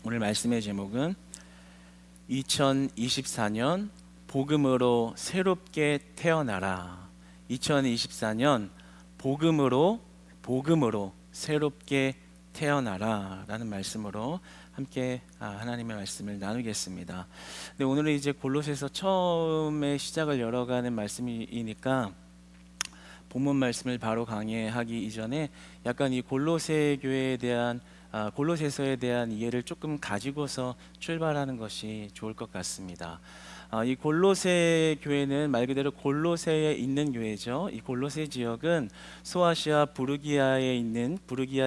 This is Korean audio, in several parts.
오늘 말씀의 제목은 2024년 복음으로 새롭게 태어나라. 2024년 복음으로 새롭게 태어나라 라는 말씀으로 함께 하나님의 말씀을 나누겠습니다. 근데 오늘은 이제 골로새서 처음에 시작을 열어가는 말씀이니까 본문 말씀을 바로 강해하기 이전에 약간 이 골로새 교회에 대한 골로새서에 대한 이해를 조금 가지고서 출발하는 것이 좋을 것 같습니다. 이 골로새 교회는 말 그대로 골로새에 있는 교회죠. 이 골로새 지역은 소아시아 부르기아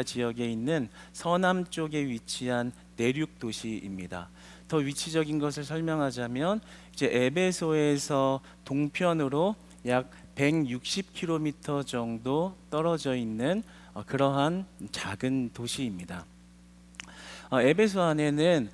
지역에 있는 서남 쪽에 위치한 내륙 도시입니다. 더 위치적인 것을 설명하자면 이제 에베소에서 동편으로 약 160km 정도 떨어져 있는 그러한 작은 도시입니다. 에베소 안에는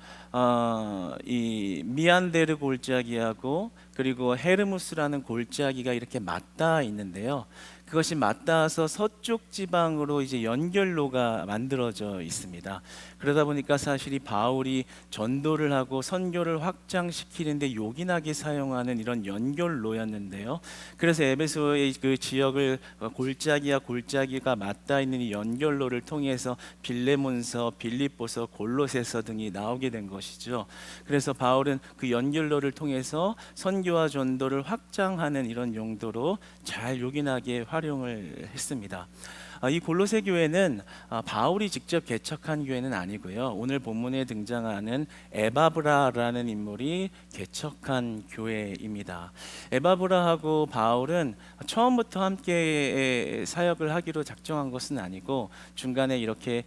이 미안데르 골짜기하고 그리고 헤르무스라는 골짜기가 이렇게 맞닿아 있는데요. 그것이 맞닿아서 서쪽 지방으로 이제 연결로가 만들어져 있습니다. 그러다 보니까 사실 이 바울이 전도를 하고 선교를 확장시키는데 요긴하게 사용하는 이런 연결로였는데요. 그래서 에베소의 그 지역을 골짜기가 맞닿아 있는 이 연결로를 통해서 빌레몬서, 빌립보서, 골로새서 등이 나오게 된 것이죠. 그래서 바울은 그 연결로를 통해서 선교와 전도를 확장하는 이런 용도로 잘 요긴하게 활용을 했습니다. 이 골로새 교회는 바울이 직접 개척한 교회는 아니고요. 오늘 본문에 등장하는 에바브라라는 인물이 개척한 교회입니다. 에바브라하고 바울은 처음부터 함께 사역을 하기로 작정한 것은 아니고 중간에 이렇게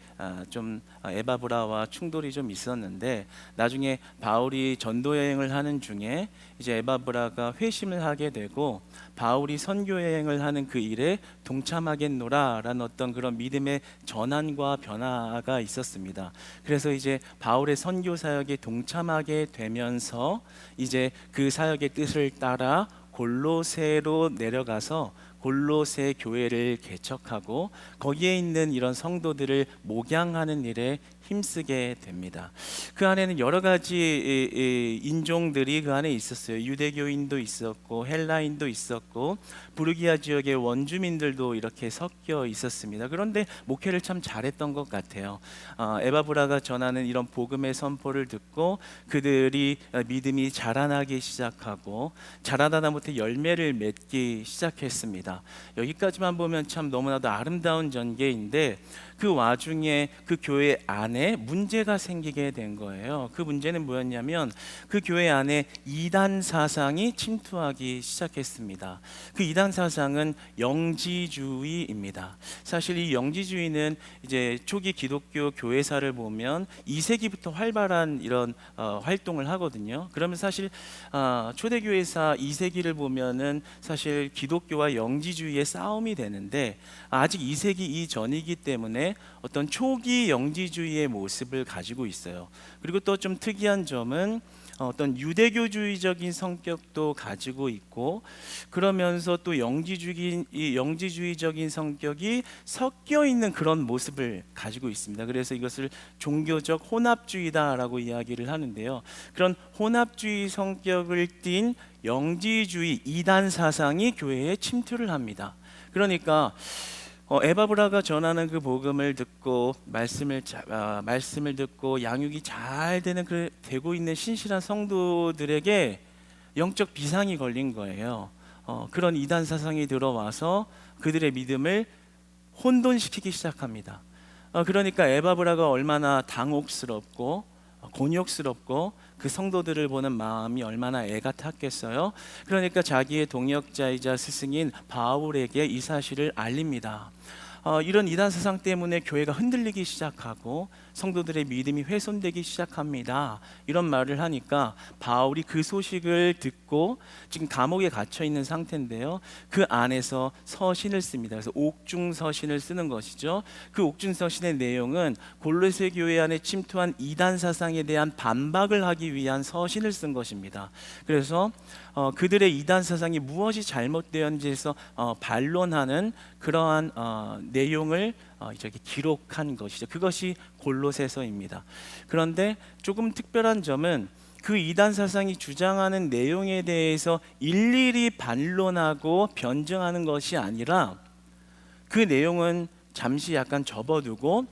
좀 에바브라와 충돌이 좀 있었는데 나중에 바울이 전도 여행을 하는 중에 이제 에바브라가 회심을 하게 되고 바울이 선교 여행을 하는 그 일에 동참하겠노라라는 어떤 그런 믿음의 전환과 변화가 있었습니다. 그래서 이제 바울의 선교 사역에 동참하게 되면서 이제 그 사역의 뜻을 따라 골로새로 내려가서 골로새 교회를 개척하고 거기에 있는 이런 성도들을 목양하는 일에 힘쓰게 됩니다. 그 안에는 여러 가지 인종들이 그 안에 있었어요. 유대교인도 있었고 헬라인도 있었고 부르기아 지역의 원주민들도 이렇게 섞여 있었습니다. 그런데 목회를 참 잘했던 것 같아요. 에바브라가 전하는 이런 복음의 선포를 듣고 그들이 믿음이 자라나기 시작하고 자라나다못해 열매를 맺기 시작했습니다. 여기까지만 보면 참 너무나도 아름다운 전개인데 그 와중에 그 교회 안에 문제가 생기게 된 거예요. 그 문제는 뭐였냐면 그 교회 안에 이단 사상이 침투하기 시작했습니다. 그 이단 사상은 영지주의입니다. 사실 이 영지주의는 이제 초기 기독교 교회사를 보면 2세기부터 활발한 이런 활동을 하거든요. 그러면 사실 초대교회사 2세기를 보면은 사실 기독교와 영지주의의 싸움이 되는데 아직 2세기 이전이기 때문에 어떤 초기 영지주의의 모습을 가지고 있어요. 그리고 또 좀 특이한 점은 어떤 유대교주의적인 성격도 가지고 있고 그러면서 또 영지주의적인 성격이 섞여 있는 그런 모습을 가지고 있습니다. 그래서 이것을 종교적 혼합주의다라고 이야기를 하는데요. 그런 혼합주의 성격을 띤 영지주의 이단 사상이 교회에 침투를 합니다. 그러니까 에바브라가 전하는 그 복음을 듣고 말씀을 듣고 양육이 잘 되고 있는 신실한 성도들에게 영적 비상이 걸린 거예요. 그런 이단 사상이 들어와서 그들의 믿음을 혼돈시키기 시작합니다. 그러니까 에바브라가 얼마나 당혹스럽고 곤욕스럽고 그 성도들을 보는 마음이 얼마나 애가 탔겠어요. 그러니까 자기의 동역자이자 스승인 바울에게 이 사실을 알립니다. 이런 이단 사상 때문에 교회가 흔들리기 시작하고 성도들의 믿음이 훼손되기 시작합니다. 이런 말을 하니까 바울이 그 소식을 듣고 지금 감옥에 갇혀 있는 상태인데요. 그 안에서 서신을 씁니다. 그래서 옥중서신을 쓰는 것이죠. 그 옥중서신의 내용은 골로새 교회 안에 침투한 이단 사상에 대한 반박을 하기 위한 서신을 쓴 것입니다. 그래서 그들의 이단 사상이 무엇이 잘못되었는지에서 반론하는 그러한 내용을 저기 기록한 것이죠. 그것이 골로새서입니다. 그런데 조금 특별한 점은 그 이단 사상이 주장하는 내용에 대해서 일일이 반론하고 변증하는 것이 아니라 그 내용은 잠시 약간 접어두고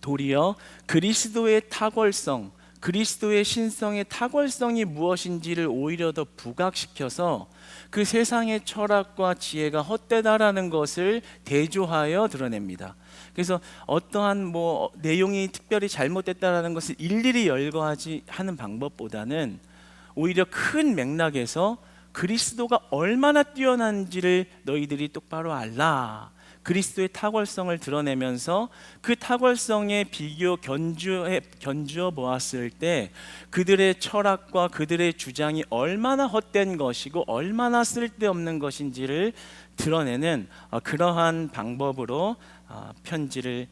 도리어 그리스도의 탁월성, 그리스도의 신성의 탁월성이 무엇인지를 오히려 더 부각시켜서 그 세상의 철학과 지혜가 헛되다라는 것을 대조하여 드러냅니다. 그래서 어떠한 내용이 특별히 잘못됐다라는 것을 일일이 열거하지 하는 방법보다는 오히려 큰 맥락에서 그리스도가 얼마나 뛰어난지를 너희들이 똑바로 알라. 그리스도의 탁월성을 드러내면서 그 탁월성에 견주어 보았을 때 그들의 철학과 그들의 주장이 얼마나 헛된 것이고 얼마나 쓸데없는 것인지를 드러내는 그러한 방법으로 편지를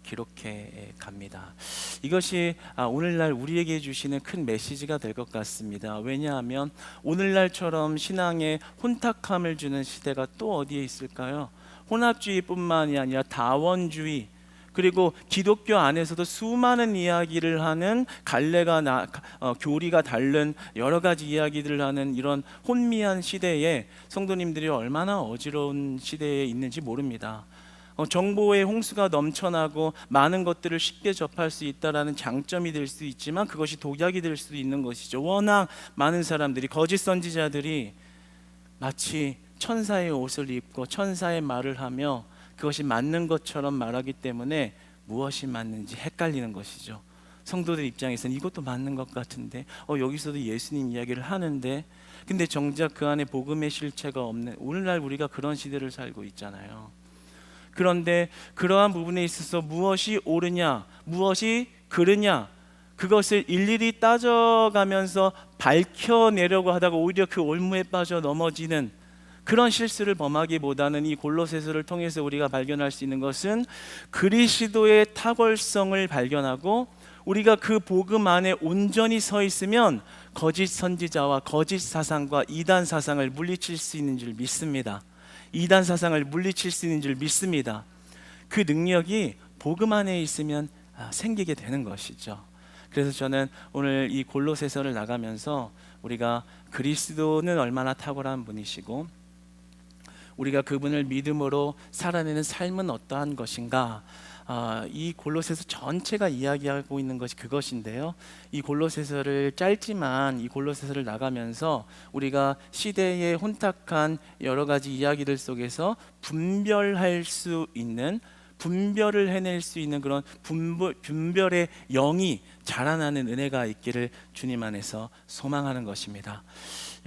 기록해 갑니다. 이것이 오늘날 우리에게 주시는 큰 메시지가 될 것 같습니다. 왜냐하면 오늘날처럼 신앙에 혼탁함을 주는 시대가 또 어디에 있을까요? 혼합주의뿐만이 아니라 다원주의, 그리고 기독교 안에서도 수많은 이야기를 하는 교리가 다른 여러 가지 이야기들을 하는 이런 혼미한 시대에 성도님들이 얼마나 어지러운 시대에 있는지 모릅니다. 정보의 홍수가 넘쳐나고 많은 것들을 쉽게 접할 수 있다라는 장점이 될 수 있지만 그것이 독약이 될 수도 있는 것이죠. 워낙 많은 사람들이, 거짓 선지자들이 마치 천사의 옷을 입고 천사의 말을 하며 그것이 맞는 것처럼 말하기 때문에 무엇이 맞는지 헷갈리는 것이죠. 성도들 입장에서는 이것도 맞는 것 같은데 여기서도 예수님 이야기를 하는데, 근데 정작 그 안에 복음의 실체가 없는 오늘날 우리가 그런 시대를 살고 있잖아요. 그런데 그러한 부분에 있어서 무엇이 옳으냐, 무엇이 그르냐, 그것을 일일이 따져가면서 밝혀내려고 하다가 오히려 그 올무에 빠져 넘어지는 그런 실수를 범하기보다는 이 골로새서를 통해서 우리가 발견할 수 있는 것은 그리스도의 탁월성을 발견하고 우리가 그 복음 안에 온전히 서 있으면 거짓 선지자와 거짓 사상과 이단 사상을 물리칠 수 있는 줄 믿습니다. 이단 사상을 물리칠 수 있는 줄 믿습니다. 그 능력이 복음 안에 있으면 생기게 되는 것이죠. 그래서 저는 오늘 이 골로새서를 나가면서 우리가 그리스도는 얼마나 탁월한 분이시고 우리가 그분을 믿음으로 살아내는 삶은 어떠한 것인가, 이 골로새서 전체가 이야기하고 있는 것이 그것인데요. 이 골로새서를 짧지만 이 골로새서를 나가면서 우리가 시대의 혼탁한 여러 가지 이야기들 속에서 분별할 수 있는, 분별을 해낼 수 있는 그런 분별의 영이 자라나는 은혜가 있기를 주님 안에서 소망하는 것입니다.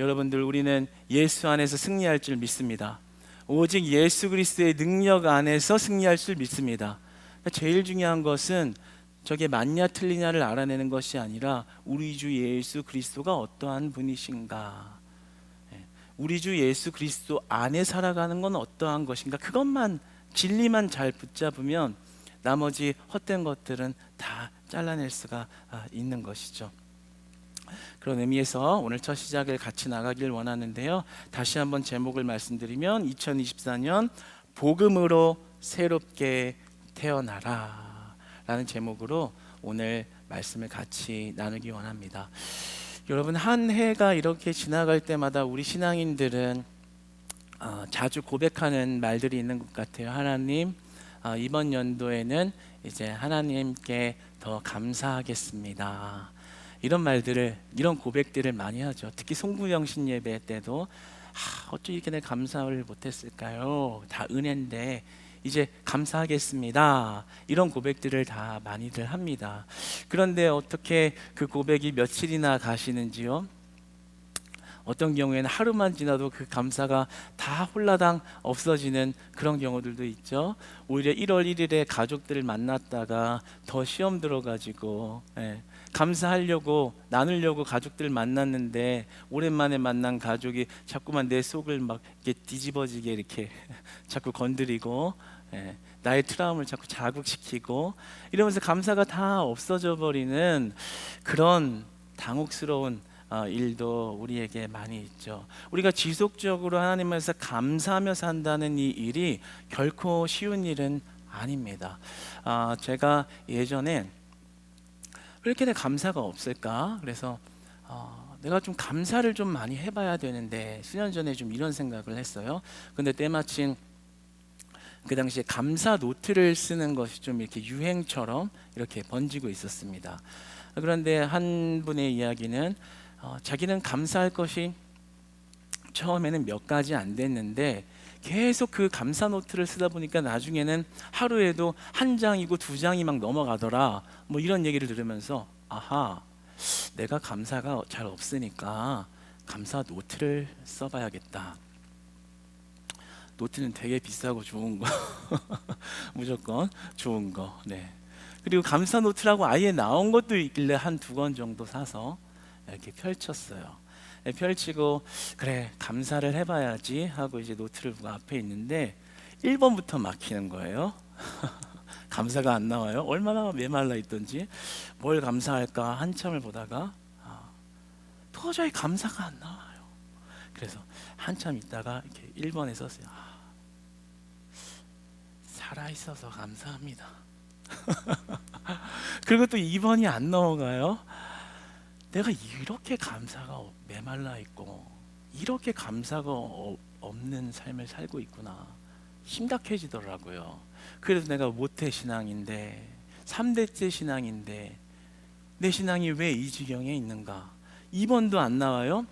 여러분들, 우리는 예수 안에서 승리할 줄 믿습니다. 오직 예수 그리스도의 능력 안에서 승리할 줄 믿습니다. 제일 중요한 것은 저게 맞냐 틀리냐를 알아내는 것이 아니라 우리 주 예수 그리스도가 어떠한 분이신가, 우리 주 예수 그리스도 안에 살아가는 건 어떠한 것인가, 그것만, 진리만 잘 붙잡으면 나머지 헛된 것들은 다 잘라낼 수가 있는 것이죠. 그런 의미에서 오늘 첫 시작을 같이 나가길 원하는데요. 다시 한번 제목을 말씀드리면 2024년 복음으로 새롭게 태어나라 라는 제목으로 오늘 말씀을 같이 나누기 원합니다. 여러분, 한 해가 이렇게 지나갈 때마다 우리 신앙인들은 자주 고백하는 말들이 있는 것 같아요. 하나님, 이번 연도에는 이제 하나님께 더 감사하겠습니다. 이런 말들을, 이런 고백들을 많이 하죠. 특히 송구영신 예배 때도 어쩌 이렇게 내가 감사를 못했을까요? 다 은혜인데 이제 감사하겠습니다. 이런 고백들을 다 많이들 합니다. 그런데 어떻게 그 고백이 며칠이나 가시는지요? 어떤 경우에는 하루만 지나도 그 감사가 다 홀라당 없어지는 그런 경우들도 있죠. 오히려 1월 1일에 가족들을 만났다가 더 시험 들어가지고 감사하려고, 나누려고 가족들을 만났는데 오랜만에 만난 가족이 자꾸만 내 속을 막 이렇게 뒤집어지게 이렇게 자꾸 건드리고 나의 트라우마를 자꾸 자극시키고 이러면서 감사가 다 없어져 버리는 그런 당혹스러운 일도 우리에게 많이 있죠. 우리가 지속적으로 하나님께서 감사하며 산다는 이 일이 결코 쉬운 일은 아닙니다. 제가 예전에 왜 이렇게 내 감사가 없을까? 그래서 내가 좀 감사를 좀 많이 해봐야 되는데 수년 전에 좀 이런 생각을 했어요. 근데 때마침 그 당시에 감사 노트를 쓰는 것이 좀 이렇게 유행처럼 이렇게 번지고 있었습니다. 그런데 한 분의 이야기는 자기는 감사할 것이 처음에는 몇 가지 안 됐는데 계속 그 감사 노트를 쓰다 보니까 나중에는 하루에도 한 장이고 두 장이 막 넘어가더라. 뭐 이런 얘기를 들으면서 아하, 내가 감사가 잘 없으니까 감사 노트를 써봐야겠다. 노트는 되게 비싸고 좋은 거 무조건 좋은 거. 네. 그리고 감사 노트라고 아예 나온 것도 있길래 한 두 권 정도 사서 이렇게 펼쳤어요. 네, 펼치고 그래 감사를 해봐야지 하고 이제 노트를 보고 앞에 있는데 1번부터 막히는 거예요. 감사가 안 나와요. 얼마나 메말라 있던지 뭘 감사할까 한참을 보다가 도저히 감사가 안 나와요. 그래서 한참 있다가 이렇게 1번에 썼어요. 살아있어서 감사합니다. 그리고 또 2번이 안 넘어가요. 내가 이렇게 감사가 메말라 있고 이렇게 감사가 없는 삶을 살고 있구나 심각해지더라고요. 그래서 내가 모태신앙인데 3대째 신앙인데 내 신앙이 왜 이 지경에 있는가. 2번도 안 나와요.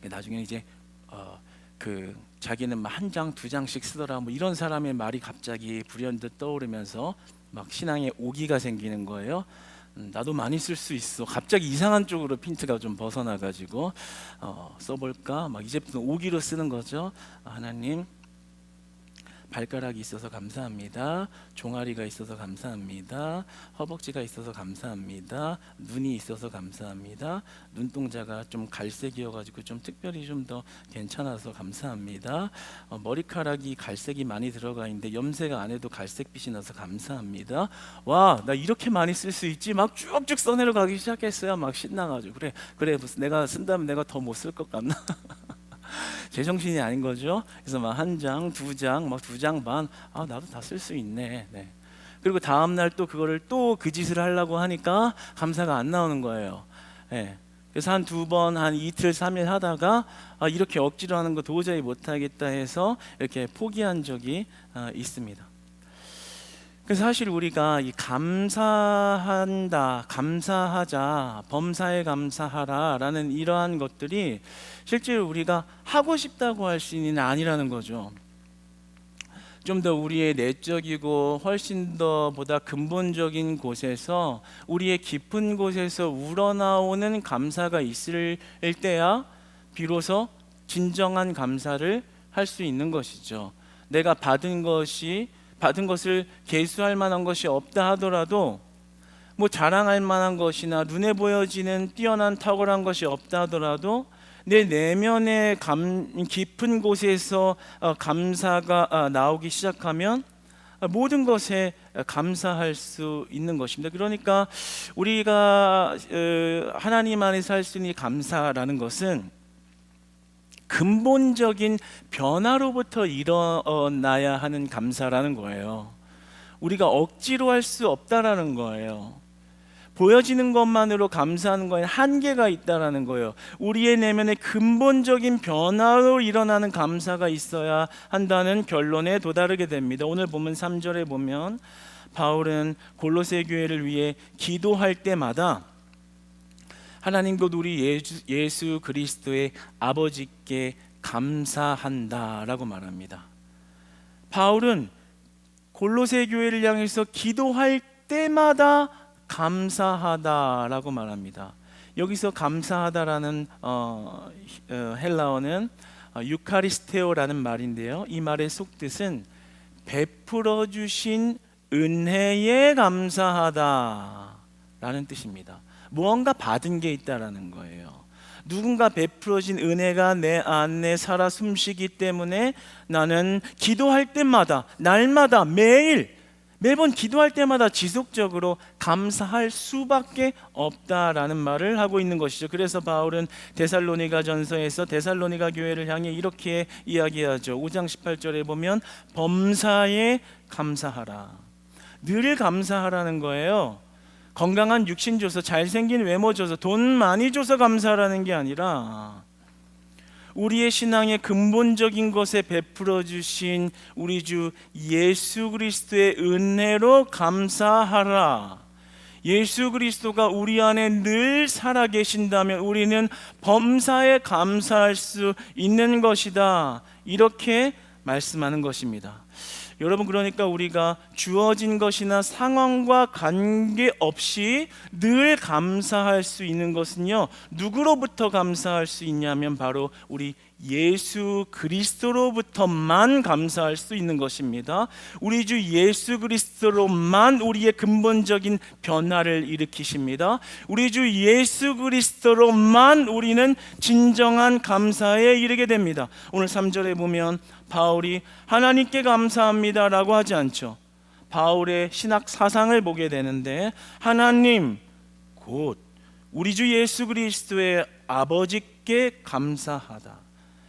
나중에 이제 그 자기는 한 장, 두 장씩 쓰더라 뭐 이런 사람의 말이 갑자기 불현듯 떠오르면서 막 신앙에 오기가 생기는 거예요. 나도 많이 쓸 수 있어. 갑자기 이상한 쪽으로 핀트가 좀 벗어나가지고 써볼까? 막 이제부터 오기로 쓰는 거죠. 하나님, 발가락이 있어서 감사합니다. 종아리가 있어서 감사합니다. 허벅지가 있어서 감사합니다. 눈이 있어서 감사합니다. 눈동자가 좀 갈색이어가지고 좀 특별히 좀 더 괜찮아서 감사합니다. 머리카락이 갈색이 많이 들어가 있는데 염색 안 해도 갈색빛이 나서 감사합니다. 와, 나 이렇게 많이 쓸 수 있지? 막 쭉쭉 써내려가기 시작했어요. 막 신나가지고 그래 무슨 내가 쓴다면 내가 더 못 쓸 것 같나? 제정신이 아닌 거죠. 그래서 막 한 장, 두 장, 막 두 장 반, 나도 다 쓸 수 있네. 네. 그리고 다음 날 또 그거를 또 그 짓을 하려고 하니까 감사가 안 나오는 거예요. 네. 그래서 한 두 번, 한 이틀, 3일 하다가 이렇게 억지로 하는 거 도저히 못하겠다 해서 이렇게 포기한 적이 있습니다. 그래서 사실 우리가 이 감사한다, 감사하자, 범사에 감사하라라는 이러한 것들이 실제로 우리가 하고 싶다고 할 수 있는 아니라는 거죠. 좀 더 우리의 내적이고 훨씬 더 보다 근본적인 곳에서 우리의 깊은 곳에서 우러나오는 감사가 있을 때야 비로소 진정한 감사를 할 수 있는 것이죠. 내가 받은 것을 계수할 만한 것이 없다 하더라도 뭐 자랑할 만한 것이나 눈에 보여지는 뛰어난 탁월한 것이 없다 하더라도 내 내면의 깊은 곳에서 감사가 나오기 시작하면 모든 것에 감사할 수 있는 것입니다. 그러니까 우리가 하나님 안에서 할 수 있는 감사라는 것은 근본적인 변화로부터 일어나야 하는 감사라는 거예요. 우리가 억지로 할 수 없다라는 거예요. 보여지는 것만으로 감사하는 거에는 한계가 있다라는 거예요. 우리의 내면의 근본적인 변화로 일어나는 감사가 있어야 한다는 결론에 도달하게 됩니다. 오늘 본문 3절에 보면 바울은 골로새 교회를 위해 기도할 때마다 하나님 곧 우리 예수 그리스도의 아버지께 감사한다라고 말합니다. 바울은 골로새 교회를 향해서 기도할 때마다 감사하다라고 말합니다. 여기서 감사하다라는 헬라어는 유카리스테오라는 말인데요. 이 말의 속뜻은 베풀어 주신 은혜에 감사하다라는 뜻입니다. 무언가 받은 게 있다라는 거예요. 누군가 베풀어진 은혜가 내 안에 살아 숨쉬기 때문에 나는 기도할 때마다 날마다 매일 매번 기도할 때마다 지속적으로 감사할 수밖에 없다라는 말을 하고 있는 것이죠. 그래서 바울은 데살로니가 전서에서 데살로니가 교회를 향해 이렇게 이야기하죠. 5장 18절에 보면 범사에 감사하라. 늘 감사하라는 거예요. 건강한 육신 줘서, 잘생긴 외모 줘서, 돈 많이 줘서 감사하라는 게 아니라 우리의 신앙의 근본적인 것에 베풀어 주신 우리 주 예수 그리스도의 은혜로 감사하라. 예수 그리스도가 우리 안에 늘 살아 계신다면 우리는 범사에 감사할 수 있는 것이다, 이렇게 말씀하는 것입니다. 여러분, 그러니까 우리가 주어진 것이나 상황과 관계없이 늘 감사할 수 있는 것은요, 누구로부터 감사할 수 있냐면 바로 우리 예수 그리스도로부터만 감사할 수 있는 것입니다. 우리 주 예수 그리스도로만 우리의 근본적인 변화를 일으키십니다. 우리 주 예수 그리스도로만 우리는 진정한 감사에 이르게 됩니다. 오늘 3절에 보면 바울이 하나님께 감사합니다 라고 하지 않죠. 바울의 신학 사상을 보게 되는데, 하나님 곧 우리 주 예수 그리스도의 아버지께 감사하다.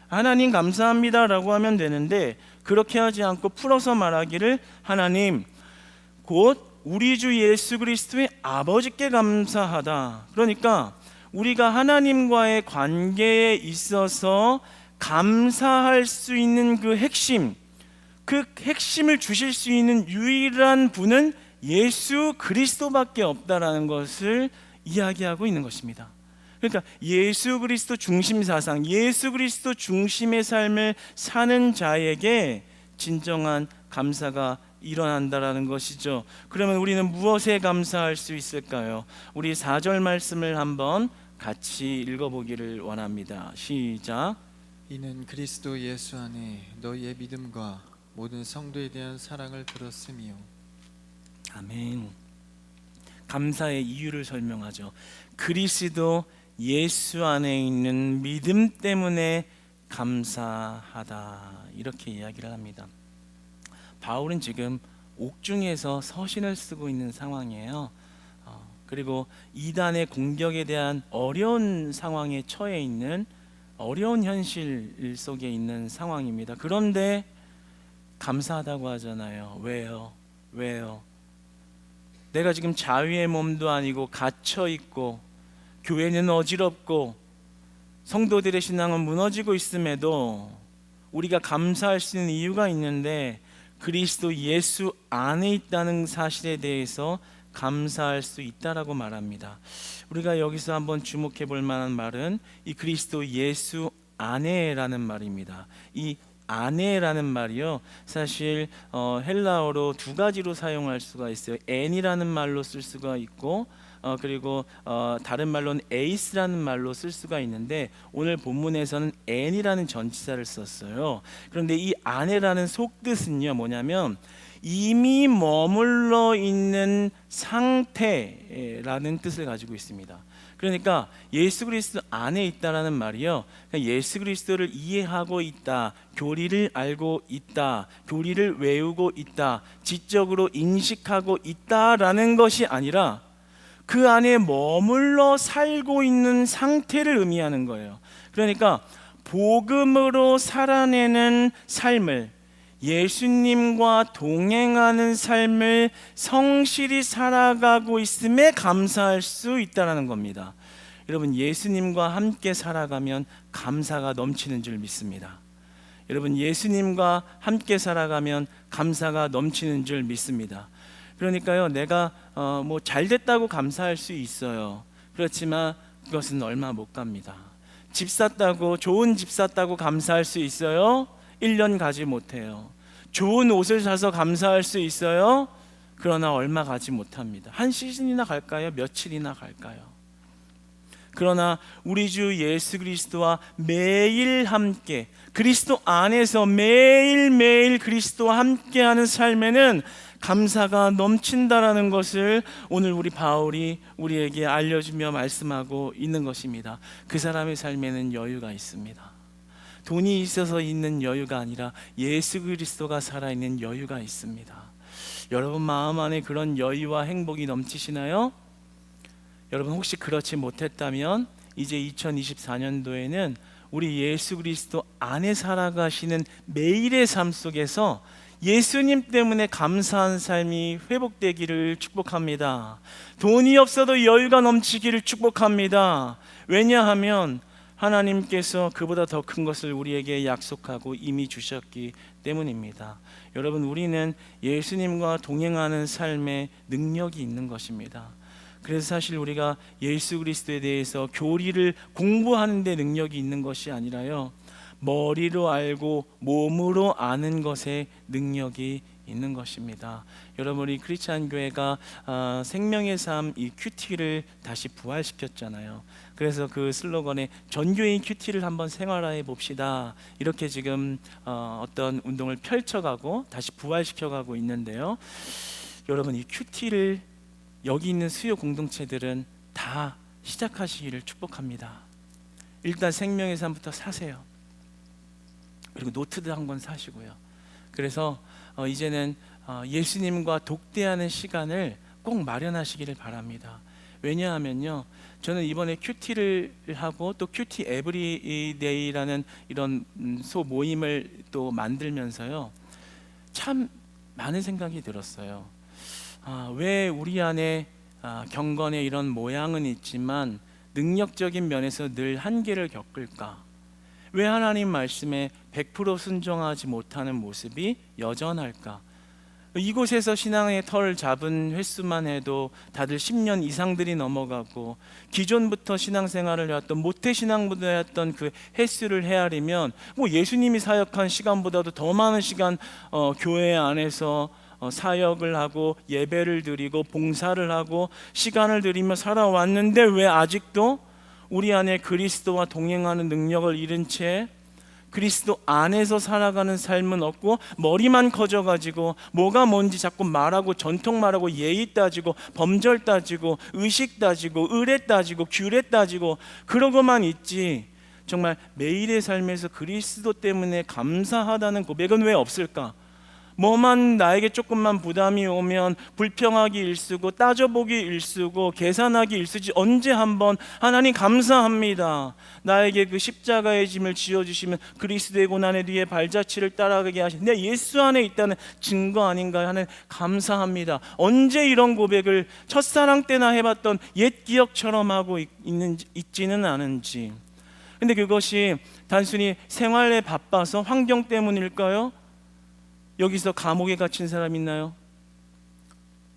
하나님 감사합니다 라고 하면 되는데, 그렇게 하지 않고 풀어서 말하기를 하나님 곧 우리 주 예수 그리스도의 아버지께 감사하다. 그러니까 우리가 하나님과의 관계에 있어서 감사할 수 있는 그 핵심을 주실 수 있는 유일한 분은 예수 그리스도밖에 없다라는 것을 이야기하고 있는 것입니다. 그러니까 예수 그리스도 중심 사상, 예수 그리스도 중심의 삶을 사는 자에게 진정한 감사가 일어난다라는 것이죠. 그러면 우리는 무엇에 감사할 수 있을까요? 우리 4절 말씀을 한번 같이 읽어보기를 원합니다. 시작. 이는 그리스도 예수 안에 너희의 믿음과 모든 성도에 대한 사랑을 들었으며. 아멘. 감사의 이유를 설명하죠. 그리스도 예수 안에 있는 믿음 때문에 감사하다, 이렇게 이야기를 합니다. 바울은 지금 옥중에서 서신을 쓰고 있는 상황이에요. 그리고 이단의 공격에 대한 어려운 상황에 처해 있는, 어려운 현실 속에 있는 상황입니다. 그런데 감사하다고 하잖아요. 왜요? 내가 지금 자유의 몸도 아니고 갇혀 있고 교회는 어지럽고 성도들의 신앙은 무너지고 있음에도 우리가 감사할 수 있는 이유가 있는데, 그리스도 예수 안에 있다는 사실에 대해서 감사할 수 있다라고 말합니다. 우리가 여기서 한번 주목해 볼 만한 말은 이 그리스도 예수 안에라는 말입니다. 이 안에라는 말이요, 사실 헬라어로 두 가지로 사용할 수가 있어요. 엔이라는 말로 쓸 수가 있고, 그리고 다른 말로는 에이스라는 말로 쓸 수가 있는데, 오늘 본문에서는 엔이라는 전치사를 썼어요. 그런데 이 안에라는 속뜻은요, 뭐냐면 이미 머물러 있는 상태라는 뜻을 가지고 있습니다. 그러니까 예수 그리스도 안에 있다라는 말이요, 예수 그리스도를 이해하고 있다, 교리를 알고 있다, 교리를 외우고 있다, 지적으로 인식하고 있다라는 것이 아니라 그 안에 머물러 살고 있는 상태를 의미하는 거예요. 그러니까 복음으로 살아내는 삶을, 예수님과 동행하는 삶을 성실히 살아가고 있음에 감사할 수 있다는 겁니다. 여러분, 예수님과 함께 살아가면 감사가 넘치는 줄 믿습니다. 여러분, 예수님과 함께 살아가면 감사가 넘치는 줄 믿습니다. 그러니까요, 내가 뭐 잘됐다고 감사할 수 있어요. 그렇지만 그것은 얼마 못 갑니다. 집 샀다고, 좋은 집 샀다고 감사할 수 있어요? 1년 가지 못해요. 좋은 옷을 사서 감사할 수 있어요? 그러나 얼마 가지 못합니다. 한 시즌이나 갈까요? 며칠이나 갈까요? 그러나 우리 주 예수 그리스도와 매일 함께, 그리스도 안에서 매일매일 그리스도와 함께하는 삶에는 감사가 넘친다라는 것을 오늘 우리 바울이 우리에게 알려주며 말씀하고 있는 것입니다. 그 사람의 삶에는 여유가 있습니다. 돈이 있어서 있는 여유가 아니라 예수 그리스도가 살아있는 여유가 있습니다. 여러분 마음 안에 그런 여유와 행복이 넘치시나요? 여러분 혹시 그렇지 못했다면 이제 2024년도에는 우리 예수 그리스도 안에 살아가시는 매일의 삶 속에서 예수님 때문에 감사한 삶이 회복되기를 축복합니다. 돈이 없어도 여유가 넘치기를 축복합니다. 왜냐하면 하나님께서 그보다 더 큰 것을 우리에게 약속하고 이미 주셨기 때문입니다. 여러분, 우리는 예수님과 동행하는 삶에 능력이 있는 것입니다. 그래서 사실 우리가 예수 그리스도에 대해서 교리를 공부하는 데 능력이 있는 것이 아니라요, 머리로 알고 몸으로 아는 것에 능력이 있는 것입니다. 여러분, 우리 크리스찬 교회가 생명의 삶 이 큐티를 다시 부활시켰잖아요. 그래서 그 슬로건에 전교인 큐티를 한번 생활화해 봅시다, 이렇게 지금 어떤 운동을 펼쳐가고 다시 부활시켜가고 있는데요. 여러분, 이 큐티를 여기 있는 수요 공동체들은 다 시작하시기를 축복합니다. 일단 생명의 삶부터 사세요. 그리고 노트도 한 권 사시고요. 그래서 이제는 예수님과 독대하는 시간을 꼭 마련하시기를 바랍니다. 왜냐하면요, 저는 이번에 큐티를 하고 또 큐티 에브리데이라는 이런 소모임을 또 만들면서요, 참 많은 생각이 들었어요. 왜 우리 안에 경건의 이런 모양은 있지만 능력적인 면에서 늘 한계를 겪을까? 왜 하나님 말씀에 100% 순종하지 못하는 모습이 여전할까? 이곳에서 신앙의 털을 잡은 횟수만 해도 다들 10년 이상들이 넘어가고, 기존부터 신앙생활을 해왔던 모태신앙부터 해왔던 그 횟수를 헤아리면 뭐 예수님이 사역한 시간보다도 더 많은 시간 교회 안에서 사역을 하고 예배를 드리고 봉사를 하고 시간을 들이며 살아왔는데, 왜 아직도 우리 안에 그리스도와 동행하는 능력을 잃은 채 그리스도 안에서 살아가는 삶은 없고, 머리만 커져가지고 뭐가 뭔지 자꾸 말하고 전통 말하고 예의 따지고 범절 따지고 의식 따지고 의례 따지고 규례 따지고 그러고만 있지, 정말 매일의 삶에서 그리스도 때문에 감사하다는 고백은 왜 없을까? 뭐만 나에게 조금만 부담이 오면 불평하기 일쑤고 따져보기 일쑤고 계산하기 일쑤지, 언제 한번 하나님 감사합니다, 나에게 그 십자가의 짐을 지어주시면 그리스도의 고난의 뒤에 발자취를 따라가게 하신 내 예수 안에 있다는 증거 아닌가 하는 감사합니다. 언제 이런 고백을 첫사랑 때나 해봤던 옛 기억처럼 하고 있지는 않은지. 근데 그것이 단순히 생활에 바빠서 환경 때문일까요? 여기서 감옥에 갇힌 사람 있나요?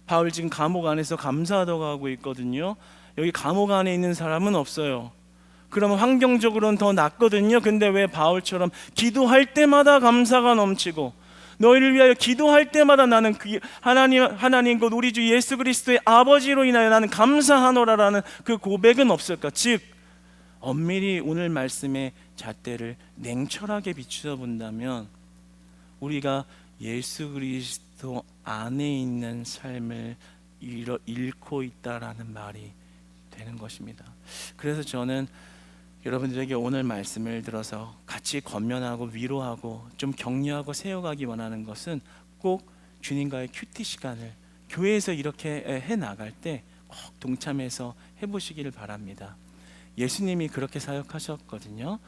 바울 지금 감옥 안에서 감사하다고 하고 있거든요. 여기 감옥 안에 있는 사람은 없어요. 그러면 환경적으로는 더 낫거든요. 근데 왜 바울처럼 기도할 때마다 감사가 넘치고, 너희를 위하여 기도할 때마다 나는 그 하나님 곧 우리 주 예수 그리스도의 아버지로 인하여 나는 감사하노라라는 그 고백은 없을까? 즉, 엄밀히 오늘 말씀의 잣대를 냉철하게 비추어 본다면 우리가 예수 그리스도 안에 있는 삶을 잃고 있다라는 말이 되는 것입니다. 그래서 저는 여러분들에게 오늘 말씀을 들어서 같이 권면하고 위로하고 좀 격려하고 세워가기 원하는 것은, 꼭 주님과의 큐티 시간을 교회에서 이렇게 해나갈 때 꼭 동참해서 해보시기를 바랍니다. 예수님이 그렇게 사역하셨거든요.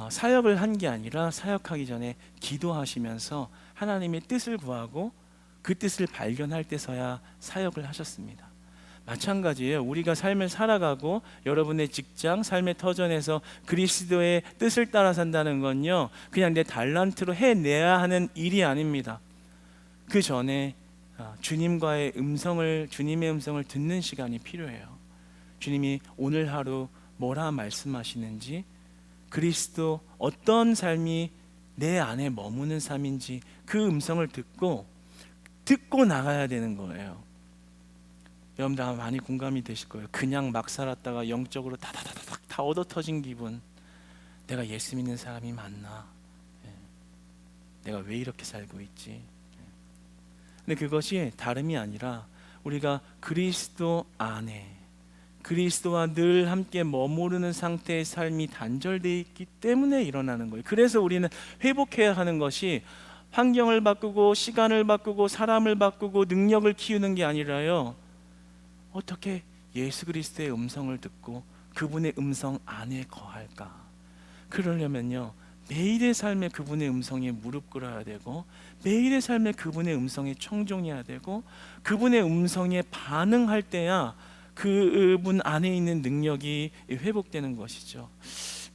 사역을 한 게 아니라 사역하기 전에 기도하시면서 하나님의 뜻을 구하고 그 뜻을 발견할 때서야 사역을 하셨습니다. 마찬가지예요. 우리가 삶을 살아가고 여러분의 직장, 삶의 터전에서 그리스도의 뜻을 따라 산다는 건요, 그냥 내 달란트로 해내야 하는 일이 아닙니다. 그 전에 주님의 음성을 듣는 시간이 필요해요. 주님이 오늘 하루 뭐라 말씀하시는지, 그리스도 어떤 삶이 내 안에 머무는 삶인지 그 음성을 듣고 나가야 되는 거예요. 여러분들 아마 많이 공감이 되실 거예요. 그냥 막 살았다가 영적으로 다다다닥 다 얻어 터진 기분. 내가 예수 믿는 사람이 맞나? 내가 왜 이렇게 살고 있지? 근데 그것이 다름이 아니라 우리가 그리스도 안에, 그리스도와 늘 함께 머무르는 상태의 삶이 단절되어 있기 때문에 일어나는 거예요. 그래서 우리는 회복해야 하는 것이 환경을 바꾸고 시간을 바꾸고 사람을 바꾸고 능력을 키우는 게 아니라요, 어떻게 예수 그리스도의 음성을 듣고 그분의 음성 안에 거할까? 그러려면요, 매일의 삶에 그분의 음성에 무릎 꿇어야 되고, 매일의 삶에 그분의 음성에 청종해야 되고, 그분의 음성에 반응할 때야 그분 안에 있는 능력이 회복되는 것이죠.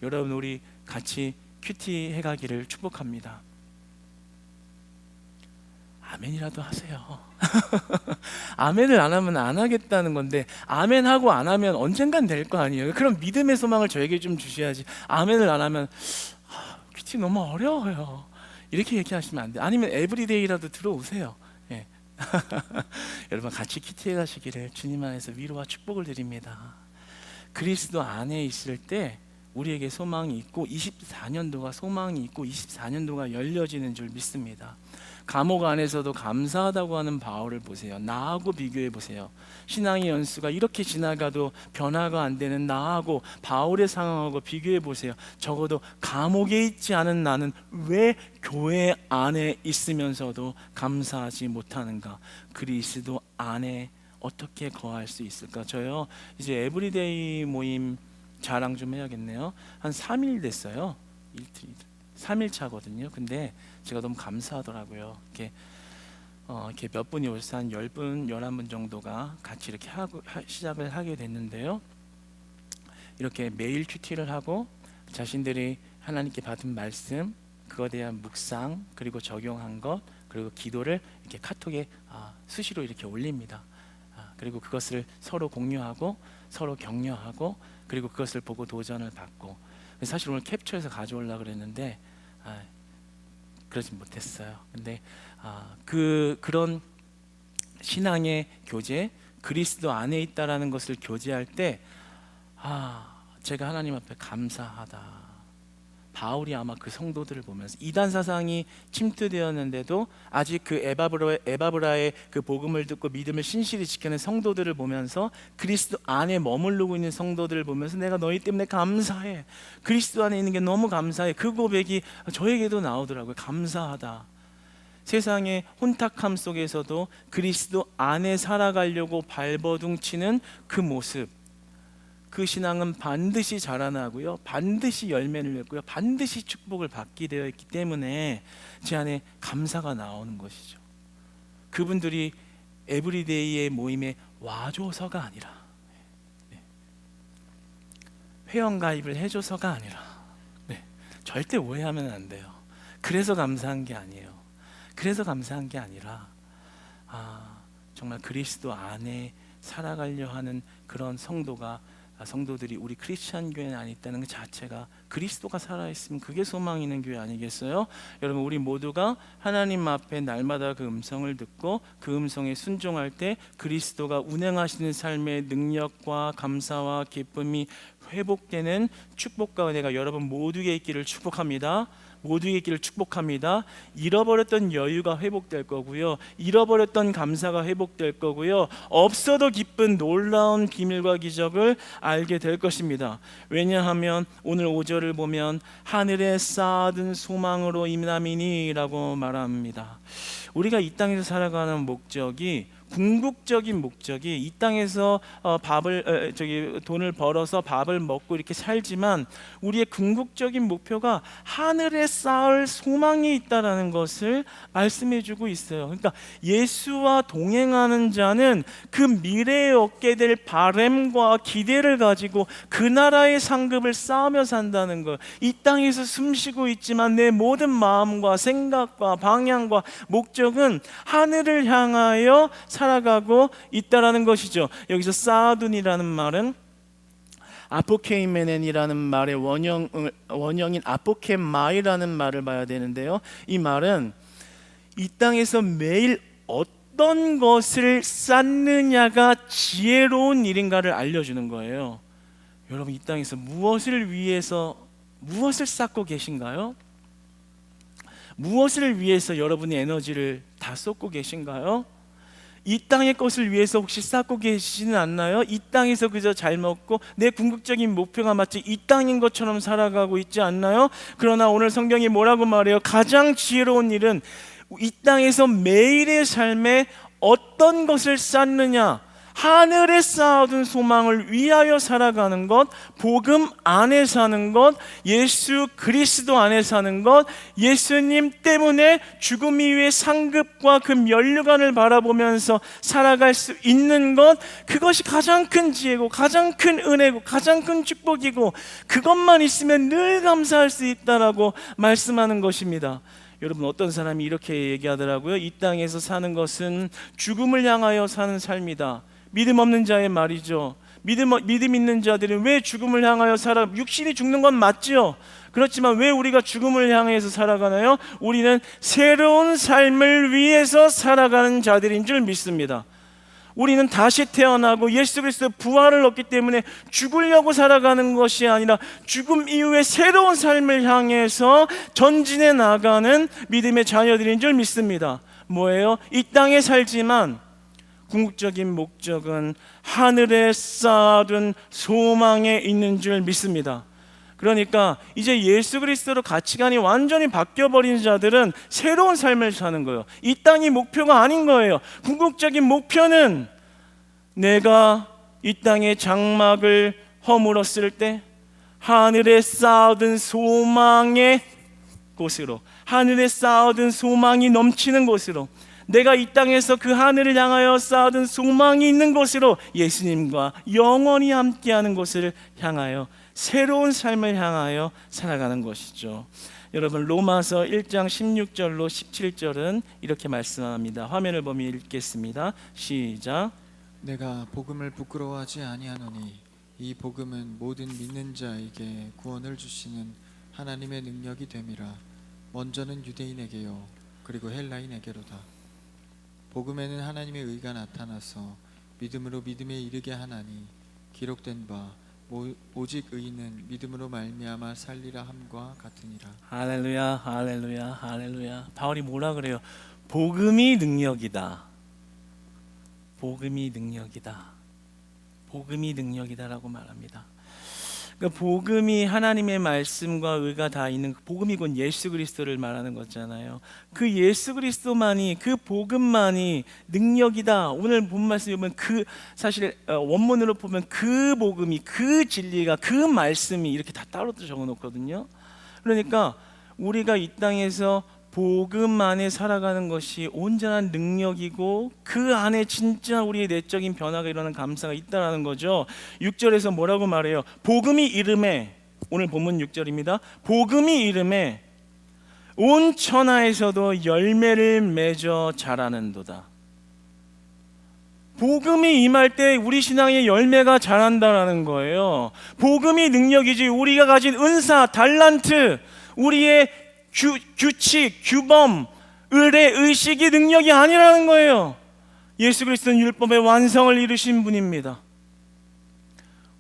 여러분, 우리 같이 큐티 해가기를 축복합니다. 아멘이라도 하세요. 아멘을 안 하면 안 하겠다는 건데, 아멘하고 안 하면 언젠간 될 거 아니에요. 그럼 믿음의 소망을 저에게 좀 주셔야지. 아멘을 안 하면 큐티 너무 어려워요, 이렇게 얘기하시면 안 돼요. 아니면 에브리데이라도 들어오세요. 예. 여러분, 같이 큐티에 가시기를 주님 안에서 위로와 축복을 드립니다. 그리스도 안에 있을 때 우리에게 소망이 있고 24년도가 소망이 있고 24년도가 열려지는 줄 믿습니다. 감옥 안에서도 감사하다고 하는 바울을 보세요. 나하고 비교해 보세요. 신앙의 연수가 이렇게 지나가도 변화가 안 되는 나하고 바울의 상황하고 비교해 보세요. 적어도 감옥에 있지 않은 나는 왜 교회 안에 있으면서도 감사하지 못하는가? 그리스도 안에 어떻게 거할 수 있을까? 저요, 이제 에브리데이 모임 자랑 좀 해야겠네요. 한 3일 됐어요. 3일 차거든요. 근데 제가 너무 감사하더라고요. 이렇게 몇 분이 오셔서 한 10분, 11분 정도가 같이 이렇게 시작을 하게 됐는데요. 이렇게 매일 큐티를 하고 자신들이 하나님께 받은 말씀, 그거에 대한 묵상, 그리고 적용한 것, 그리고 기도를 이렇게 카톡에 수시로 이렇게 올립니다. 그리고 그것을 서로 공유하고 서로 격려하고, 그리고 그것을 보고 도전을 받고. 사실 오늘 캡처해서 가져오려고 그랬는데 그러지 못했어요. 근데 그런 신앙의 교제, 그리스도 안에 있다라는 것을 교제할 때 제가 하나님 앞에 감사하다. 바울이 아마 그 성도들을 보면서 이단 사상이 침투되었는데도 아직 그 에바브라의 그 복음을 듣고 믿음을 신실히 지키는 성도들을 보면서, 그리스도 안에 머무르고 있는 성도들을 보면서 내가 너희 때문에 감사해, 그리스도 안에 있는 게 너무 감사해, 그 고백이 저에게도 나오더라고요. 감사하다. 세상의 혼탁함 속에서도 그리스도 안에 살아가려고 발버둥치는 그 모습, 그 신앙은 반드시 자라나고요, 반드시 열매를 맺고요, 반드시 축복을 받게 되어 있기 때문에 제 안에 감사가 나오는 것이죠. 그분들이 에브리데이의 모임에 와줘서가 아니라, 회원가입을 해줘서가 아니라, 절대 오해하면 안 돼요. 그래서 감사한 게 아니에요. 그래서 감사한 게 아니라 정말 그리스도 안에 살아가려 하는 그런 성도들이 우리 크리스찬 교회 안에 있다는 것 자체가, 그리스도가 살아있으면 그게 소망이 있는 교회 아니겠어요? 여러분, 우리 모두가 하나님 앞에 날마다 그 음성을 듣고 그 음성에 순종할 때 그리스도가 운행하시는 삶의 능력과 감사와 기쁨이 회복되는 축복과 은혜가 여러분 모두에게 있기를 축복합니다. 모두에게 있기를 축복합니다. 잃어버렸던 여유가 회복될 거고요, 잃어버렸던 감사가 회복될 거고요, 없어도 기쁜 놀라운 비밀과 기적을 알게 될 것입니다. 왜냐하면 오늘 5절을 보면 하늘에 쌓아둔 소망으로 임남이니 라고 말합니다. 우리가 이 땅에서 살아가는 목적이, 궁극적인 목적이 이 땅에서 돈을 벌어서 밥을 먹고 이렇게 살지만, 우리의 궁극적인 목표가 하늘에 쌓을 소망이 있다라는 것을 말씀해주고 있어요. 그러니까 예수와 동행하는 자는 그 미래에 얻게 될 바램과 기대를 가지고 그 나라의 상급을 쌓으며 산다는 것. 이 땅에서 숨쉬고 있지만 내 모든 마음과 생각과 방향과 목적은 하늘을 향하여 살아가고 있다라는 것이죠. 여기서 사둔이라는 말은 아포케이메넨이라는 말의 원형인 아포케마이라는 말을 봐야 되는데요, 이 말은 이 땅에서 매일 어떤 것을 쌓느냐가 지혜로운 일인가를 알려주는 거예요. 여러분, 이 땅에서 무엇을 쌓고 계신가요? 무엇을 위해서 여러분의 에너지를 다 쏟고 계신가요? 이 땅의 것을 위해서 혹시 쌓고 계시지는 않나요? 이 땅에서 그저 잘 먹고 내 궁극적인 목표가 마치 이 땅인 것처럼 살아가고 있지 않나요? 그러나 오늘 성경이 뭐라고 말해요? 가장 지혜로운 일은 이 땅에서 매일의 삶에 어떤 것을 쌓느냐, 하늘에 쌓아둔 소망을 위하여 살아가는 것, 복음 안에 사는 것, 예수 그리스도 안에 사는 것, 예수님 때문에 죽음 이후의 상급과 그 면류관을 바라보면서 살아갈 수 있는 것, 그것이 가장 큰 지혜고 가장 큰 은혜고 가장 큰 축복이고 그것만 있으면 늘 감사할 수 있다라고 말씀하는 것입니다. 여러분, 어떤 사람이 이렇게 얘기하더라고요. 이 땅에서 사는 것은 죽음을 향하여 사는 삶이다. 믿음 없는 자의 말이죠. 믿음 있는 자들은 왜 죽음을 향하여 살아? 육신이 죽는 건 맞죠. 그렇지만 왜 우리가 죽음을 향해서 살아가나요? 우리는 새로운 삶을 위해서 살아가는 자들인 줄 믿습니다. 우리는 다시 태어나고 예수 그리스도의 부활을 얻기 때문에 죽으려고 살아가는 것이 아니라 죽음 이후에 새로운 삶을 향해서 전진해 나가는 믿음의 자녀들인 줄 믿습니다. 뭐예요? 이 땅에 살지만 궁극적인 목적은 하늘에 쌓아둔 소망에 있는 줄 믿습니다. 그러니까 이제 예수 그리스도로 가치관이 완전히 바뀌어버린 자들은 새로운 삶을 사는 거예요. 이 땅이 목표가 아닌 거예요. 궁극적인 목표는 내가 이 땅의 장막을 허물었을 때 하늘에 쌓아둔 소망의 곳으로, 하늘에 쌓아둔 소망이 넘치는 곳으로, 내가 이 땅에서 그 하늘을 향하여 쌓아둔 소망이 있는 곳으로, 예수님과 영원히 함께하는 곳을 향하여 새로운 삶을 향하여 살아가는 것이죠. 여러분, 로마서 1장 16절로 17절은 이렇게 말씀합니다. 화면을 보며 읽겠습니다. 시작. 내가 복음을 부끄러워하지 아니하노니 이 복음은 모든 믿는 자에게 구원을 주시는 하나님의 능력이 됨이라. 먼저는 유대인에게요 그리고 헬라인에게로다. 복음에는 하나님의 의가 나타나서 믿음으로 믿음에 이르게 하나니 기록된 바 오직 의인은 믿음으로 말미암아 살리라 함과 같으니라. 할렐루야, 할렐루야, 할렐루야. 바울이 뭐라 그래요? 복음이 능력이다. 복음이 능력이다. 복음이 능력이다라고 말합니다. 그러니까 복음이 하나님의 말씀과 의가 다 있는, 복음이 곧 예수 그리스도를 말하는 거잖아요. 그 예수 그리스도만이, 그 복음만이 능력이다. 오늘 본 말씀에 보면 그 사실 원문으로 보면 그 복음이, 그 진리가, 그 말씀이 이렇게 다 따로 적어 놓거든요. 그러니까 우리가 이 땅에서 복음 안에 살아가는 것이 온전한 능력이고 그 안에 진짜 우리의 내적인 변화가 일어나는 감사가 있다는 거죠. 6절에서 뭐라고 말해요? 복음이 이름에, 오늘 본문 6절입니다. 복음이 이름에 온 천하에서도 열매를 맺어 자라는도다. 복음이 임할 때 우리 신앙의 열매가 자란다는 거예요. 복음이 능력이지 우리가 가진 은사, 달란트, 우리의 규칙, 규범, 의례, 의식이 능력이 아니라는 거예요. 예수 그리스도는 율법의 완성을 이루신 분입니다.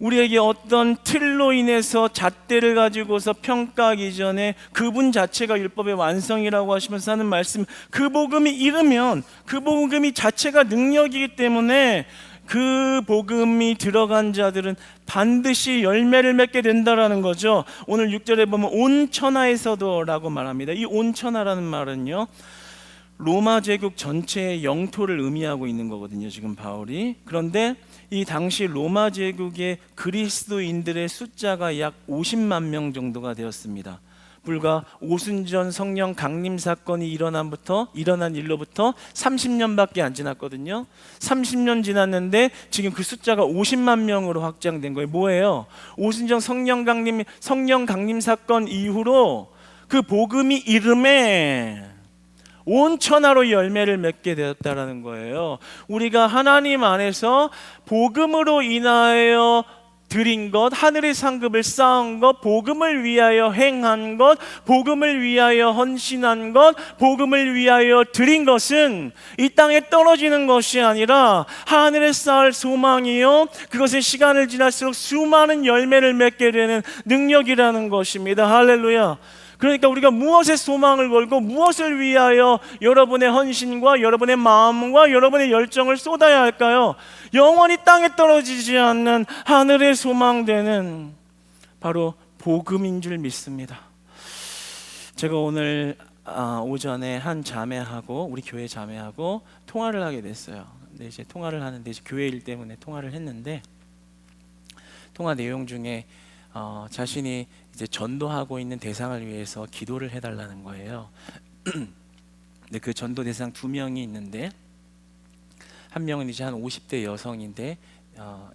우리에게 어떤 틀로 인해서 잣대를 가지고서 평가하기 전에 그분 자체가 율법의 완성이라고 하시면서 하는 말씀, 그 복음이 이르면 그 복음이 자체가 능력이기 때문에 그 복음이 들어간 자들은 반드시 열매를 맺게 된다라는 거죠. 오늘 6절에 보면 온 천하에서도 라고 말합니다. 이 온 천하라는 말은요, 로마 제국 전체의 영토를 의미하고 있는 거거든요, 지금 바울이. 그런데 이 당시 로마 제국의 그리스도인들의 숫자가 약 50만 명 정도가 되었습니다. 불과 오순절 성령 강림 사건이 일어난 일로부터 30년밖에 안 지났거든요. 30년 지났는데 지금 그 숫자가 50만 명으로 확장된 거예요. 뭐예요? 오순절 성령 강림 사건 이후로 그 복음이 이름에 온 천하로 열매를 맺게 되었다라는 거예요. 우리가 하나님 안에서 복음으로 인하여 드린 것, 하늘의 상급을 쌓은 것, 복음을 위하여 행한 것, 복음을 위하여 헌신한 것, 복음을 위하여 드린 것은 이 땅에 떨어지는 것이 아니라 하늘에 쌓을 소망이요, 그것은 시간을 지날수록 수많은 열매를 맺게 되는 능력이라는 것입니다. 할렐루야. 그러니까 우리가 무엇에 소망을 걸고 무엇을 위하여 여러분의 헌신과 여러분의 마음과 여러분의 열정을 쏟아야 할까요? 영원히 땅에 떨어지지 않는 하늘의 소망되는 바로 복음인 줄 믿습니다. 제가 오늘 오전에 한 자매하고 우리 교회 자매하고 통화를 하게 됐어요. 근데 이제 통화를 하는데 이제 교회 일 때문에 통화를 했는데 통화 내용 중에 자신이 이제 전도하고 있는 대상을 위해서 기도를 해달라는 거예요. 근데 그 전도 대상 2명이 있는데 한 명은 이제 한 50대 여성인데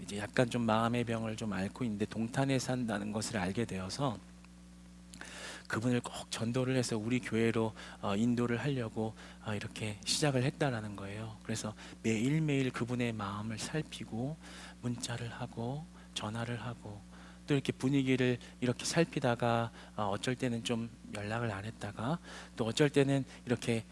이제 약간 좀 마음의 병을 좀 앓고 있는데 동탄에 산다는 것을 알게 되어서 그분을 꼭 전도를 해서 우리 교회로 인도를 하려고 이렇게 시작을 했다라는 거예요. 그래서 매일매일 그분의 마음을 살피고 문자를 하고 전화를 하고 또 이렇게 분위기를 이렇게 살피다가 어쩔 때는 좀 연락을 안 했다가 또 어쩔 때는 이렇게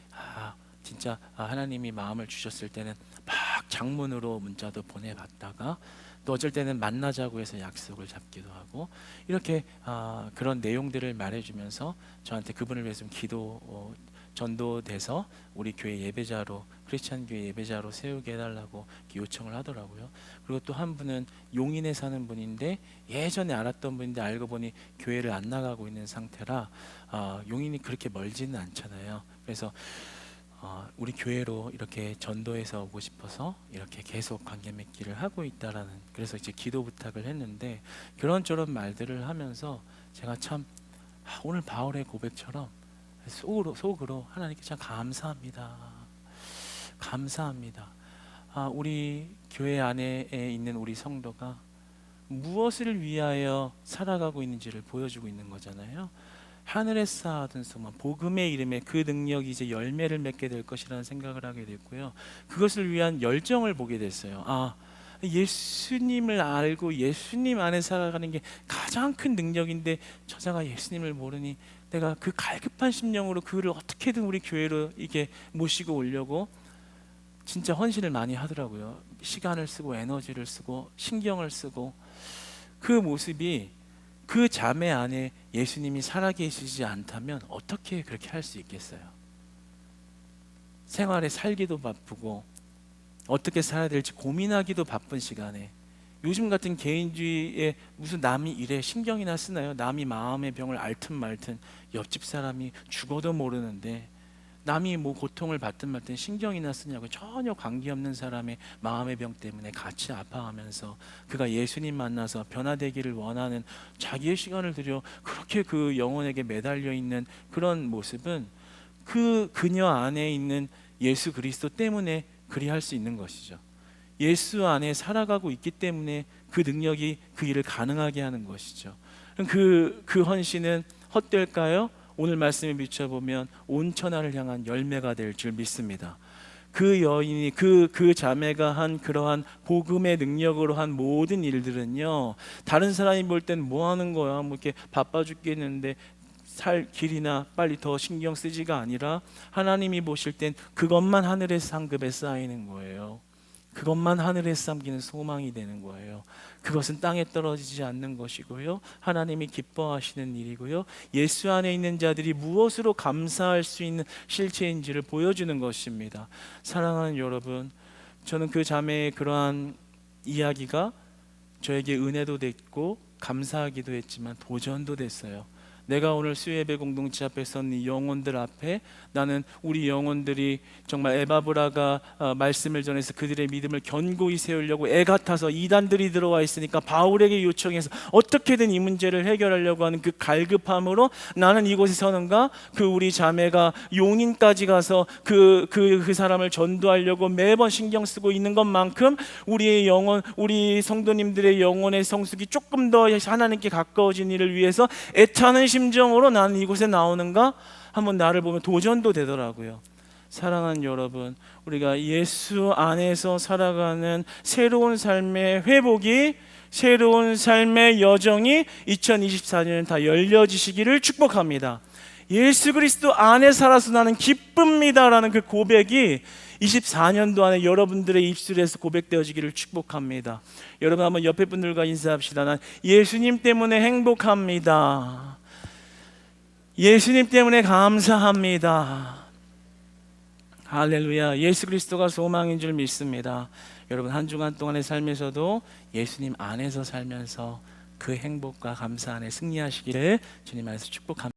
진짜 하나님이 마음을 주셨을 때는 막 장문으로 문자도 보내봤다가 또 어쩔 때는 만나자고 해서 약속을 잡기도 하고 이렇게 그런 내용들을 말해주면서 저한테 그분을 위해서 좀 기도 전도돼서 우리 교회 예배자로 크리스찬 교회 예배자로 세우게 해달라고 요청을 하더라고요. 그리고 또 한 분은 용인에 사는 분인데 예전에 알았던 분인데 알고 보니 교회를 안 나가고 있는 상태라 용인이 그렇게 멀지는 않잖아요. 그래서 우리 교회로 이렇게 전도해서 오고 싶어서 이렇게 계속 관계 맺기를 하고 있다라는, 그래서 이제 기도 부탁을 했는데 그런저런 말들을 하면서 제가 참 오늘 바울의 고백처럼 속으로 하나님께 참 감사합니다. 감사합니다. 우리 교회 안에 있는 우리 성도가 무엇을 위하여 살아가고 있는지를 보여주고 있는 거잖아요. 하늘에 쌓아둔 소망, 복음의 이름에 그 능력이 이제 열매를 맺게 될 것이라는 생각을 하게 됐고요. 그것을 위한 열정을 보게 됐어요. 예수님을 알고 예수님 안에 살아가는 게 가장 큰 능력인데 저자가 예수님을 모르니 내가 그 갈급한 심령으로 그를 어떻게든 우리 교회로 이게 모시고 오려고 진짜 헌신을 많이 하더라고요. 시간을 쓰고 에너지를 쓰고 신경을 쓰고 그 모습이 그 자매 안에 예수님이 살아계시지 않다면 어떻게 그렇게 할 수 있겠어요? 생활에 살기도 바쁘고 어떻게 살아야 될지 고민하기도 바쁜 시간에 요즘 같은 개인주의에 무슨 남이 일에 신경이나 쓰나요? 남이 마음의 병을 앓든 말든 옆집 사람이 죽어도 모르는데 남이 뭐 고통을 받든 말든 신경이나 쓰냐고. 전혀 관계없는 사람의 마음의 병 때문에 같이 아파하면서 그가 예수님 만나서 변화되기를 원하는 자기의 시간을 들여 그렇게 그 영혼에게 매달려 있는 그런 모습은 그녀 안에 있는 예수 그리스도 때문에 그리할 수 있는 것이죠. 예수 안에 살아가고 있기 때문에 그 능력이 그 일을 가능하게 하는 것이죠. 그 헌신은 헛될까요? 오늘 말씀에 비춰보면 온 천하를 향한 열매가 될 줄 믿습니다. 그 여인이 그 자매가 한 그러한 복음의 능력으로 한 모든 일들은요, 다른 사람이 볼 땐 뭐 하는 거야, 뭐 이렇게 바빠 죽겠는데 살 길이나 빨리 더 신경 쓰지가 아니라 하나님이 보실 땐 그것만 하늘의 상급에 쌓이는 거예요. 그것만 하늘에 삼기는 소망이 되는 거예요. 그것은 땅에 떨어지지 않는 것이고요, 하나님이 기뻐하시는 일이고요, 예수 안에 있는 자들이 무엇으로 감사할 수 있는 실체인지를 보여주는 것입니다. 사랑하는 여러분, 저는 그 자매의 그러한 이야기가 저에게 은혜도 됐고 감사하기도 했지만 도전도 됐어요. 내가 오늘 수예배 공동체 앞에 선 이 영혼들 앞에 나는 우리 영혼들이 정말 에바브라가 말씀을 전해서 그들의 믿음을 견고히 세우려고 애가 타서 이단들이 들어와 있으니까 바울에게 요청해서 어떻게든 이 문제를 해결하려고 하는 그 갈급함으로 나는 이곳에 서는가, 그 우리 자매가 용인까지 가서 그 사람을 전도하려고 매번 신경 쓰고 있는 것만큼 우리의 영혼, 우리 성도님들의 영혼의 성숙이 조금 더 하나님께 가까워진 일을 위해서 애타는 심정으로 나는 이곳에 나오는가 한번 나를 보면 도전도 되더라고요. 사랑하는 여러분, 우리가 예수 안에서 살아가는 새로운 삶의 회복이, 새로운 삶의 여정이 2024년에 다 열려지시기를 축복합니다. 예수 그리스도 안에 살아서 나는 기쁩니다라는 그 고백이 24년도 안에 여러분들의 입술에서 고백되어지기를 축복합니다. 여러분 한번 옆에 분들과 인사합시다. 난 예수님 때문에 행복합니다. 예수님 때문에 감사합니다. 할렐루야. 예수 그리스도가 소망인 줄 믿습니다. 여러분 한 주간 동안의 삶에서도 예수님 안에서 살면서 그 행복과 감사 안에 승리하시기를 주님 안에서 축복합니다.